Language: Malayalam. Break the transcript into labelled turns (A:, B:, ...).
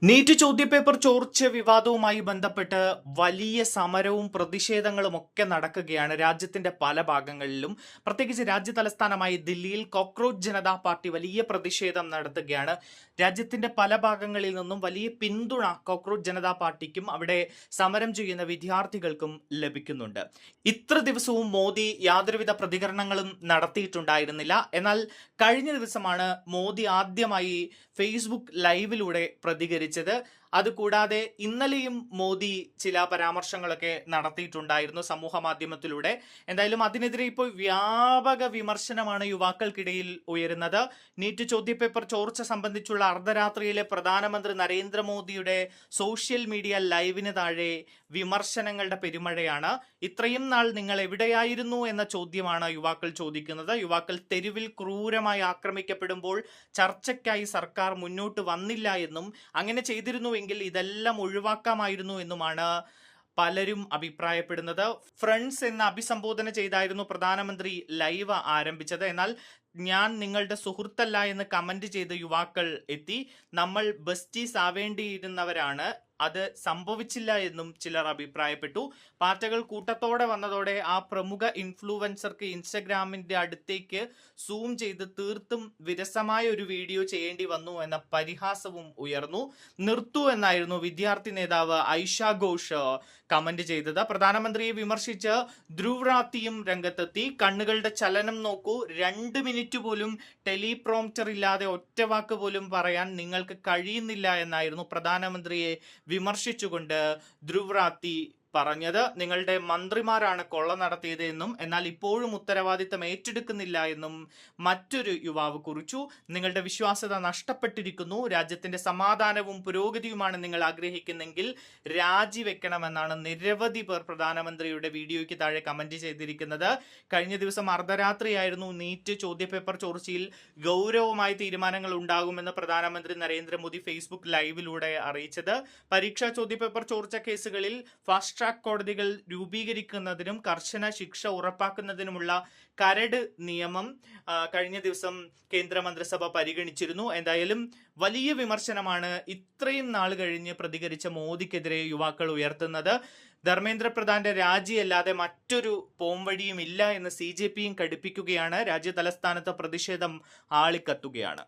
A: നീറ്റ് ചോദ്യപേപ്പർ ചോർച്ച വിവാദവുമായി ബന്ധപ്പെട്ട് വലിയ സമരവും പ്രതിഷേധങ്ങളും ഒക്കെ നടക്കുകയാണ് രാജ്യത്തിന്റെ പല ഭാഗങ്ങളിലും. പ്രത്യേകിച്ച് രാജ്യ തലസ്ഥാനമായി ദില്ലിയിൽ കോക്രോച്ച് ജനതാ പാർട്ടി വലിയ പ്രതിഷേധം നടത്തുകയാണ്. രാജ്യത്തിന്റെ പല ഭാഗങ്ങളിൽ നിന്നും വലിയ പിന്തുണ കോക്രോച്ച് ജനതാ പാർട്ടിക്കും അവിടെ സമരം ചെയ്യുന്ന വിദ്യാർത്ഥികൾക്കും ലഭിക്കുന്നുണ്ട്. ഇത്ര ദിവസവും മോദി യാതൊരുവിധ പ്രതികരണങ്ങളും നടത്തിയിട്ടുണ്ടായിരുന്നില്ല. എന്നാൽ കഴിഞ്ഞ ദിവസമാണ് മോദി ആദ്യമായി ഫേസ്ബുക്ക് ലൈവിലൂടെ പ്രതികരിച്ചത്. അതുകൂടാതെ ഇന്നലെയും മോദി ചില പരാമർശങ്ങളൊക്കെ നടത്തിയിട്ടുണ്ടായിരുന്നു സമൂഹ മാധ്യമത്തിലൂടെ. എന്തായാലും അതിനെതിരെ ഇപ്പോൾ വ്യാപക വിമർശനമാണ് യുവാക്കൾക്കിടയിൽ ഉയരുന്നത്. നീറ്റ് ചോദ്യപേപ്പർ ചോർച്ച സംബന്ധിച്ചുള്ള അർദ്ധരാത്രിയിലെ പ്രധാനമന്ത്രി നരേന്ദ്രമോദിയുടെ സോഷ്യൽ മീഡിയ ലൈവിന് താഴെ വിമർശനങ്ങളുടെ പെരുമഴയാണ്. ഇത്രയും നാൾ നിങ്ങൾ എവിടെയായിരുന്നു എന്ന ചോദ്യമാണ് യുവാക്കൾ ചോദിക്കുന്നത്. യുവാക്കൾ തെരുവിൽ ക്രൂരമായി ആക്രമിക്കപ്പെടുമ്പോൾ ചർച്ചയ്ക്കായി സർക്കാർ മുന്നോട്ട് വന്നില്ല എന്നും അങ്ങനെ ചെയ്തിരുന്നുവെങ്കിൽ ഇതെല്ലാം ഒഴിവാക്കാമായിരുന്നു എന്നുമാണ് പലരും അഭിപ്രായപ്പെടുന്നത്. ഫ്രണ്ട്സ് എന്ന് അഭിസംബോധന ചെയ്തായിരുന്നു പ്രധാനമന്ത്രി ലൈവ് ആരംഭിച്ചത്. എന്നാൽ ഞാൻ നിങ്ങളുടെ സുഹൃത്തല്ല എന്ന് കമന്റ് ചെയ്ത യുവാക്കൾ എത്തി. നമ്മൾ ബസ്റ്റീസ് ആവേണ്ടിയിരുന്നവരാണ്, അത് സംഭവിച്ചില്ല എന്നും ചിലർ അഭിപ്രായപ്പെട്ടു. പാർട്ടികൾ കൂട്ടത്തോടെ വന്നതോടെ ആ പ്രമുഖ ഇൻഫ്ലുവൻസർക്ക് ഇൻസ്റ്റഗ്രാമിന്റെ അടുത്തേക്ക് സൂം ചെയ്ത് തീർത്തും വിരസമായ ഒരു വീഡിയോ ചെയ്യേണ്ടി വന്നു എന്ന പരിഹാസവും ഉയർന്നു. നിർത്തൂ എന്നായിരുന്നു വിദ്യാർത്ഥി നേതാവ് ഐഷ ഘോഷ് കമന്റ് ചെയ്തത്. പ്രധാനമന്ത്രിയെ വിമർശിച്ച് ധ്രുവ് റാത്തിയും രംഗത്തെത്തി. കണ്ണുകളുടെ ചലനം നോക്കൂ, 2 മിനിറ്റ് പോലും ടെലിപ്രോംപ്റ്റർ ഇല്ലാതെ ഒറ്റ വാക്ക് പോലും പറയാൻ നിങ്ങൾക്ക് കഴിയുന്നില്ല എന്നായിരുന്നു പ്രധാനമന്ത്രിയെ വിമർശിച്ചുകൊണ്ട് ധ്രുവ് റാത്തി പറഞ്ഞത്. നിങ്ങളുടെ മന്ത്രിമാരാണ് കൊള്ള നടത്തിയത് എന്നും എന്നാൽ ഇപ്പോഴും ഉത്തരവാദിത്തം ഏറ്റെടുക്കുന്നില്ല എന്നും മറ്റൊരു യുവാവ് കുറിച്ചു. നിങ്ങളുടെ വിശ്വാസ്യത നഷ്ടപ്പെട്ടിരിക്കുന്നു. രാജ്യത്തിന്റെ സമാധാനവും പുരോഗതിയുമാണ് നിങ്ങൾ ആഗ്രഹിക്കുന്നെങ്കിൽ രാജിവെക്കണമെന്നാണ് നിരവധി പേർ പ്രധാനമന്ത്രിയുടെ വീഡിയോയ്ക്ക് താഴെ കമന്റ് ചെയ്തിരിക്കുന്നത്. കഴിഞ്ഞ ദിവസം അർദ്ധരാത്രിയായിരുന്നു നീറ്റ് ചോദ്യപേപ്പർ ചോർച്ചയിൽ ഗൗരവമായ തീരുമാനങ്ങൾ ഉണ്ടാകുമെന്ന് പ്രധാനമന്ത്രി നരേന്ദ്രമോദി ഫേസ്ബുക്ക് ലൈവിലൂടെ അറിയിച്ചത്. പരീക്ഷാ ചോദ്യപേപ്പർ ചോർച്ച കേസുകളിൽ ഫാസ്റ്റ് ട്രാക്ക് കോടതികൾ രൂപീകരിക്കുന്നതിനും കർശന ശിക്ഷ ഉറപ്പാക്കുന്നതിനുമുള്ള കരട് നിയമം കഴിഞ്ഞ ദിവസം കേന്ദ്രമന്ത്രിസഭ പരിഗണിച്ചിരുന്നു. എന്തായാലും വലിയ വിമർശനമാണ് ഇത്രയും നാൾ കഴിഞ്ഞ് പ്രതികരിച്ച മോദിക്കെതിരെ യുവാക്കൾ ഉയർത്തുന്നത്. ധർമ്മേന്ദ്ര പ്രധാന്റെ രാജിയല്ലാതെ മറ്റൊരു പോംവഴിയും ഇല്ല എന്ന് CJPയും കടുപ്പിക്കുകയാണ്. രാജ്യ തലസ്ഥാനത്ത് പ്രതിഷേധം ആളിക്കത്തുകയാണ്.